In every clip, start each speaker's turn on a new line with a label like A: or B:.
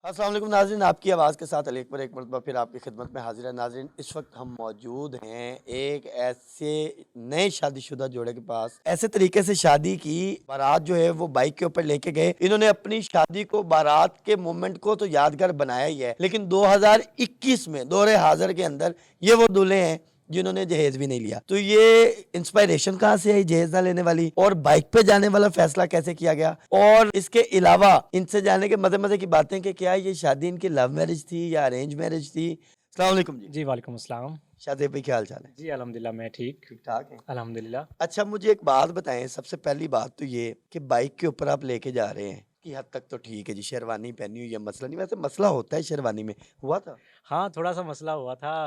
A: अस्सलाम वालेकुम नाज़रीन, आपकी आवाज़ के साथ अली अकबर एक मरतबा फिर आपकी खिदमत में हाजिर है। नाज़रीन, इस वक्त हम मौजूद हैं एक ऐसे नए शादीशुदा जोड़े के पास। ऐसे तरीके से शादी की, बारात जो है वो बाइक के ऊपर लेके गए। इन्होंने अपनी शादी को, बारात के मोमेंट को तो यादगार बनाया ही है, लेकिन 2021 में दौरे हाजिर के अंदर ये वो दूल्हे हैं जिन्होंने जहेज भी नहीं लिया। तो ये इंस्पायरेशन कहाँ से आई जहेज ना लेने वाली, और बाइक पे जाने वाला फैसला कैसे किया गया, और इसके अलावा इनसे जाने के मजे मजे की बातें कि क्या ये शादी इनकी लव मैरिज थी या अरेंज मैरिज थी। अस्सलाम वालेकुम जी।
B: जी, वालेकुम अस्सलाम।
A: शादी भाई, क्या हाल चाल है?
B: जी, अल्हम्दुलिल्लाह मैं ठीक।
A: ठीक ठाक है।
B: अल्हम्दुलिल्लाह।
A: अच्छा, मुझे एक बात बताएं। सबसे पहली बात तो ये कि बाइक के ऊपर आप लेके जा रहे हैं कि हद तक तो ठीक है जी, शेरवानी पहनी हुई है, मसला नहीं। वैसे मसला होता है शेरवानी में, हुआ था?
B: हाँ, थोड़ा-सा मसला हुआ था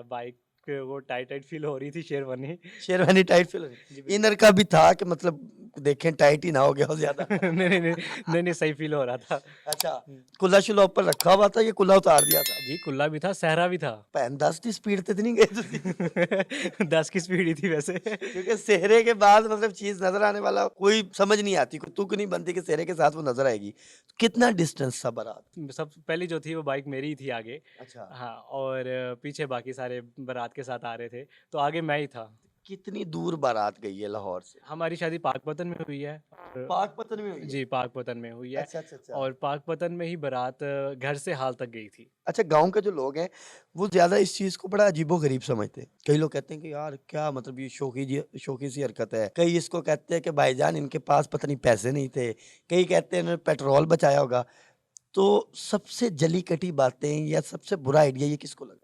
B: बाइक पे वो टाइट टाइट फ़ील हो रही थी शेरवानी।
A: शेरवानी टाइट फील हो
B: जी,
A: रही,
B: बिल्कुल।
A: इनर का भी था कि मतलब देखें टाइट ही ना हो गया हो ज्यादा।
B: नहीं, सही फ़ील हो रहा था।
A: अच्छा,
B: हुँ।
A: कुल्ला शुला ऊपर रखा हुआ था, ये कुल्ला उतार दिया था?
B: जी, कुल्ला भी था, सहरा भी था।
A: भैन 10 की स्पीड ते नहीं गए तुसी?
B: 10 की स्पीड ही थी वैसे।
A: क्योंकि सेहरे के बाद मतलब चीज नजर आने वाला कोई समझ नहीं आती, कोई तुक नहीं बनती कि सेहरे के साथ वो नजर आएगी। कितना डिस्टेंस था बारात?
B: सब पहली जो थी वो बाइक मेरी ही थी आगे।
A: अच्छा,
B: हाँ, और पीछे बाकी सारे बारात के साथ आ रहे थे, तो आगे मैं ही था।
A: कितनी दूर बारात गई है लाहौर से?
B: हमारी शादी पाकपतन में हुई है और
A: पाकपतन में हुई है?
B: जी, पाकपतन में हुई है
A: अच्छा अच्छा अच्छा।
B: और पाकपतन में ही बारात घर से हाल तक गई थी।
A: अच्छा, गांव के जो लोग हैं वो ज्यादा इस चीज को बड़ा अजीबो गरीब समझते हैं। कई लोग कहते हैं कि यार क्या मतलब, ये शौकी सी हरकत है। कई इसको कहते हैं कि भाईजान इनके पास पता नहीं पैसे नहीं थे। कई कहते हैं इन्होंने पेट्रोल बचाया होगा। तो सबसे जली कटी बातें या सबसे बुरा आइडिया ये किसको लगा?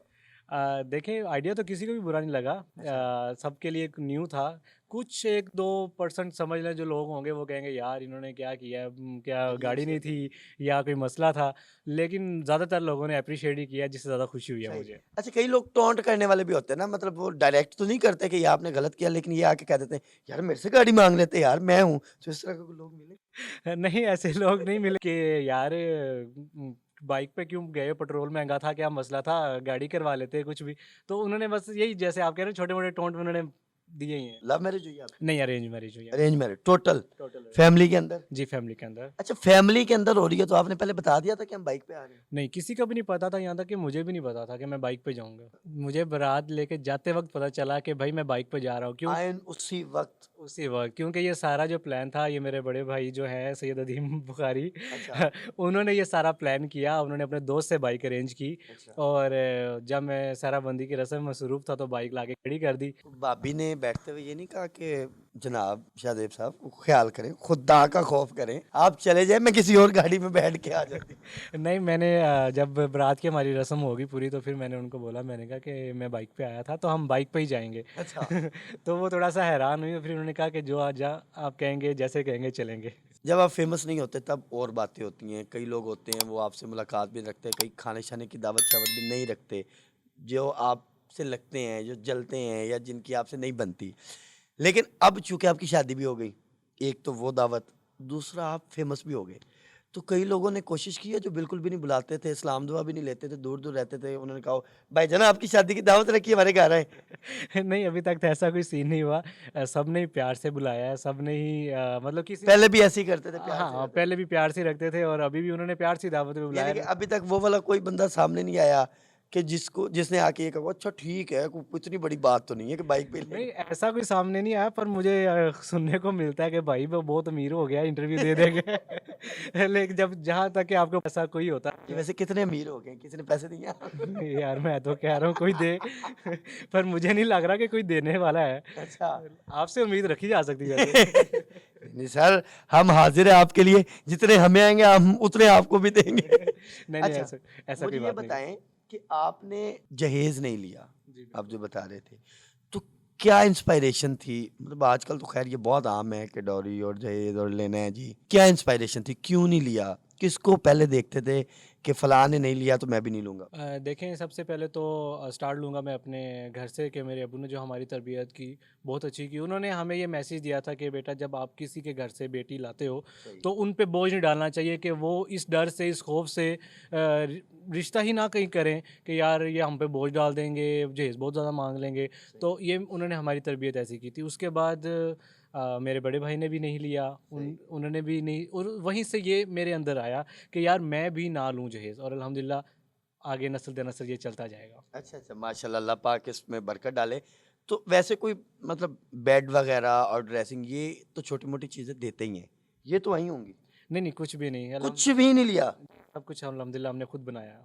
B: देखिए आइडिया तो किसी को भी बुरा नहीं लगा,
A: अच्छा।
B: सबके लिए एक न्यू था। कुछ 1-2% समझ लें जो लोग होंगे वो कहेंगे यार इन्होंने क्या किया है, क्या
A: अजीब
B: गाड़ी
A: सी
B: नहीं
A: हरकत।
B: थी या कोई मसला था। लेकिन ज़्यादातर लोगों ने एप्रिशिएट ही किया जिससे ज़्यादा खुशी हुई है
A: सही।
B: मुझे।
A: अच्छा, कई लोग टॉन्ट करने वाले भी होते हैं ना, मतलब वो डायरेक्ट तो नहीं करते कि ये आपने गलत किया, लेकिन ये आके कह देते हैं यार मेरे से गाड़ी मांग लेते यार, मैं हूँ। तो इस तरह के लोग मिले?
B: नहीं, ऐसे लोग नहीं मिले कि यार बाइक पे क्यों गए, पेट्रोल महँगा था, क्या मसला था, गाड़ी करवा लेते कुछ भी। तो उन्होंने बस यही जैसे आप कह रहे हो छोटे-मोटे टोंट उन्होंने दिए ही हैं।
A: लव मैरिज हुई आपकी?
B: नहीं, अरेंज मैरिज हुई है
A: अरेंज
B: मेरी।
A: Marriage total?
B: Total arrange.
A: Family के अंदर?
B: जी, फैमिली के अंदर।
A: अच्छा, फैमिली के अंदर हो रही है तो आपने पहले बता दिया था कि हम बाइक पे आ रहे हैं?
B: नहीं, किसी को भी नहीं पता था, यहाँ तक कि मुझे भी नहीं पता था कि मैं बाइक पे जाऊँगा। मुझे बारात लेके जाते वक़्त पता चला कि भाई मैं बाइक पे जा रहा हूँ। क्यों?
A: आयन उसी वक्त?
B: उसी वक़्त, क्योंकि ये सारा जो प्लान था ये मेरे बड़े भाई जो हैं सैयद अदीम बुखारी
A: अच्छा
B: उन्होंने ये सारा प्लान किया। उन्होंने अपने दोस्त से बाइक अरेंज की
A: अच्छा।
B: और जब मैं सहराबंदी की रस्म में मसरूफ़ था तो बाइक लाके खड़ी कर दी।
A: तो भाभी ने बैठते हुए ये नहीं कहा कि जनाब शाहजेब साहब ख्याल करें, खुदा का खौफ करें, आप चले जाए, मैं किसी और गाड़ी में बैठ के आ जाती?
B: नहीं, मैंने जब बारात की हमारी रस्म होगी पूरी तो फिर मैंने उनको बोला, मैंने कहा कि मैं बाइक पे आया था तो हम बाइक पे ही जाएँगे।
A: अच्छा।
B: तो वो थोड़ा-सा हैरान हुई, फिर उन्होंने कहा कि जो आप कहेंगे, जैसे कहेंगे चलेंगे।
A: जब आप फेमस नहीं होते तब और बातें होती हैं। कई लोग होते हैं वो आपसे मुलाकात भी रखते हैं, कई खाने शाने की दावत शावत भी नहीं रखते, जो आपसे लगते हैं, जो जलते हैं या जिनकी आपसे नहीं बनती। लेकिन अब चूंकि आपकी शादी भी हो गई, एक तो वो दावत, दूसरा आप फेमस भी हो गए, तो कई लोगों ने कोशिश की है जो बिल्कुल भी नहीं बुलाते थे, सलाम दुआ भी नहीं लेते थे, दूर दूर रहते थे, उन्होंने कहा भाईजान आपकी शादी की दावत रखी हमारे घर आए?
B: नहीं, अभी तक तो ऐसा कोई सीन नहीं हुआ। सबने ही प्यार से बुलाया है, सबने ही मतलब किसी ने
A: पहले भी ऐसे ही करते थे, प्यार से
B: हाँ,
A: रहते थे?
B: पहले भी प्यार से ही रखते थे और अभी भी उन्होंने प्यार से ही दावत में
A: यानी
B: बुलाया।
A: कि अभी तक वो वाला कोई बंदा सामने नहीं आया कि जिसने आके ये कहा अच्छा ठीक है, इतनी बड़ी बात तो नहीं है कि बाइक पे ले
B: नहीं, ऐसा कोई सामने नहीं आया, पर मुझे सुनने को मिलता है कि भाई वो बहुत अमीर हो गया इंटरव्यू दे दे के। लेकिन जब जहाँ तक कि आपको ऐसा कोई होता
A: कि
B: है
A: वैसे कितने अमीर हो गए, किसी ने पैसे दिए?
B: नहीं यार, मैं तो कह रहा हूँ कोई दे। पर मुझे नहीं लग रहा कि कोई देने वाला है।
A: अच्छा।
B: आपसे उम्मीद रखी जा सकती है वैसे।
A: नहीं सर, हम हाजिर है आपके लिए, जितने हमें आएंगे हम उतने आपको भी देंगे।
B: नहीं,
A: अच्छा,
B: ऐसा ऐसा
A: मुझे
B: कोई
A: ये
B: बात नहीं है।
A: बताएं कि आपने जहेज नहीं लिया,
B: जी,
A: आप
B: बिल्कुल।
A: जो बता रहे थे, तो क्या इंस्पायरेशन थी? मतलब आजकल तो खैर ये बहुत आम है कि डॉरी और जहेज और लेना है जी, क्या इंस्पायरेशन थी, क्यों नहीं लिया? किसको पहले देखते थे कि फलां ने नहीं लिया तो मैं भी नहीं लूंगा?
B: देखें, सबसे पहले तो स्टार्ट लूँगा मैं अपने घर से कि मेरे अब्बू ने जो हमारी तरबियत की बहुत अच्छी की। उन्होंने हमें ये मैसेज दिया था कि बेटा जब आप किसी के घर से बेटी लाते हो
A: सही।
B: तो उन पे बोझ नहीं डालना चाहिए कि वो इस डर से, इस खौफ से रिश्ता ही ना कहीं करें कि यार ये हम पे बोझ डाल देंगे, जहेज़ बहुत ज़्यादा मांग लेंगे।
A: सही।
B: तो ये उन्होंने हमारी तरबियत ऐसी की थी। उसके बाद मेरे बड़े भाई ने भी नहीं लिया, उन्होंने भी नहीं, और वहीं से ये मेरे अंदर आया कि यार मैं भी ना लूँ जहेज़, और अल्हम्दुलिल्लाह आगे नस्ल दर नस्ल ये चलता जाएगा।
A: अच्छा, अच्छा, माशाल्लाह, अल्लाह पाक इसमें बरकत डाले। तो वैसे कोई मतलब बेड वगैरह और ड्रेसिंग ये तो छोटी-मोटी चीज़ें देते ही हैं, ये तो वहीं होंगी?
B: नहीं, नहीं, कुछ भी नहीं,
A: कुछ भी नहीं लिया?
B: सब कुछ अल्हम्दुलिल्लाह हमने खुद बनाया।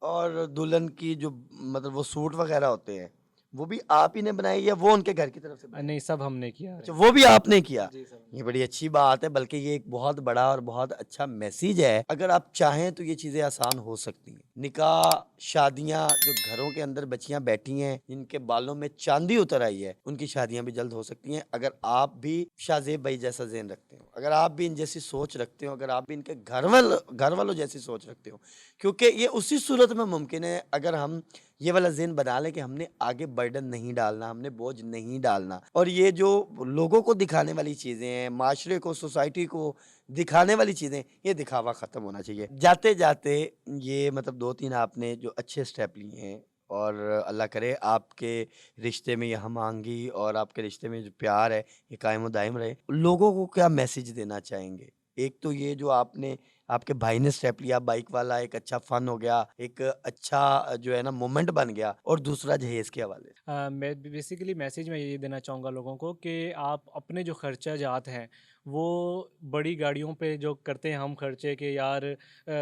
A: और दुल्हन की जो मतलब वो सूट वगैरह होते हैं, वो भी आप ही ने बनाए या वो उनके घर की तरफ से बनाए?
B: नहीं, सब हमने किया
A: अच्छा,
B: है।
A: वो भी आपने किया।
B: जी, सब।
A: ये बड़ी अच्छी बात है, बल्कि ये एक बहुत बड़ा और बहुत अच्छा मैसेज है। अगर आप चाहें तो ये चीज़ें आसान हो सकती हैं। निकाह, शादियाँ जो घरों के अंदर बच्चियाँ बैठी हैं, जिनके बालों में चांदी उतर आई है, उनकी शादियाँ भी जल्द हो सकती हैं। अगर आप भी शाहज़ेब भाई जैसा ज़हन रखते हो, अगर आप भी इन जैसी सोच रखते हो, अगर आप भी इनके घर वालों जैसी सोच रखते हो, क्योंकि ये उसी सूरत में मुमकिन है अगर हम ये वाला ज़हन बना लें कि हमने आगे बर्डन नहीं डालना, हमने बोझ नहीं डालना। और ये जो लोगों को दिखाने वाली चीज़ें हैं, माशरे को, सोसाइटी को दिखाने वाली चीज़ें, ये दिखावा ख़त्म होना चाहिए। जाते-जाते ये मतलब 2-3 आपने जो अच्छे स्टेप लिए हैं और अल्लाह करे आपके रिश्ते में ये हम-आहंगी और आपके रिश्ते में जो प्यार है, ये कायम व दायम रहे। लोगों को क्या मैसेज देना चाहेंगे? एक तो ये जो आपने आपके भाई ने स्टेप लिया बाइक वाला, एक अच्छा फन हो गया, एक अच्छा जो है ना मोमेंट बन गया, और दूसरा जहेज़ के हवाले से।
B: मैं बेसिकली मैसेज मैं ये देना चाहूँगा लोगों को कि आप अपने जो खर्चा-जात हैं, वो बड़ी गाड़ियों पे जो करते हैं हम खर्चे, कि यार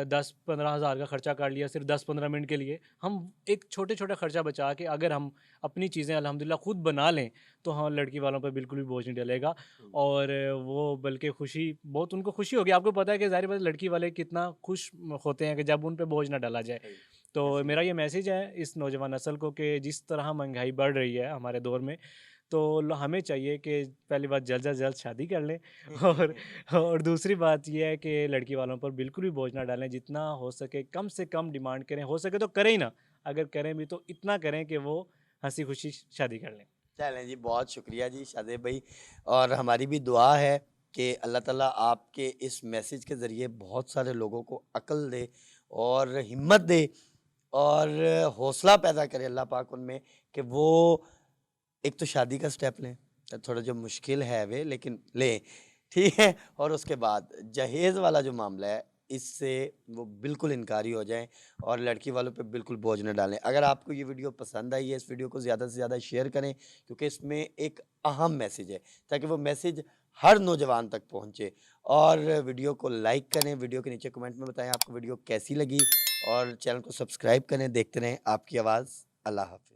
B: 10-15 हज़ार का खर्चा कर लिया सिर्फ 10-15 मिनट के लिए। हम एक छोटे-छोटे खर्चा बचा के अगर हम अपनी चीज़ें अल्हम्दुलिल्लाह खुद बना लें, तो हाँ, लड़की वालों पे बिल्कुल भी बोझ नहीं डलेगा, और वो बल्कि खुशी, बहुत उनको खुशी होगी। आपको पता है कि ज़ाहिर-सी बात है लड़की वाले कितना खुश होते हैं कि जब उन पे बोझ ना डाला जाए।
A: सही।
B: तो
A: ऐसे ही।
B: मेरा ये मैसेज है इस नौजवान नस्ल को कि जिस तरह महंगाई बढ़ रही है हमारे दौर में, तो हमें चाहिए कि पहली बात जल्द से जल्द शादी कर लें और दूसरी बात ये है कि लड़की वालों पर बिल्कुल भी बोझ ना डालें, जितना हो सके कम से कम डिमांड करें, हो सके तो करें ही ना, अगर करें भी तो इतना करें कि वो हंसी खुशी शादी कर लें।
A: चलें जी, बहुत शुक्रिया जी शादेब भाई, और हमारी भी दुआ है कि अल्लाह ताला आपके इस मैसेज के ज़रिए बहुत सारे लोगों को अक्ल दे और हिम्मत दे और हौसला पैदा करे अल्लाह पाक उनमें कि वो एक तो शादी का स्टेप लें, थोड़ा जो मुश्किल है वे लेकिन लें, ठीक है? और उसके बाद जहेज़ वाला जो मामला है, इससे वो बिल्कुल इनकारी हो जाएँ और लड़की वालों पे बिल्कुल बोझ ना डालें। अगर आपको ये वीडियो पसंद आई है, इस वीडियो को ज़्यादा से ज़्यादा शेयर करें, क्योंकि इसमें एक अहम मैसेज है, ताकि वो मैसेज हर नौजवान तक पहुँचे। और वीडियो को लाइक करें, वीडियो के नीचे कमेंट में बताएँ आपको वीडियो कैसी लगी, और चैनल को सब्सक्राइब करें। देखते रहें आपकी आवाज़। अल्लाह हाफ़िज़।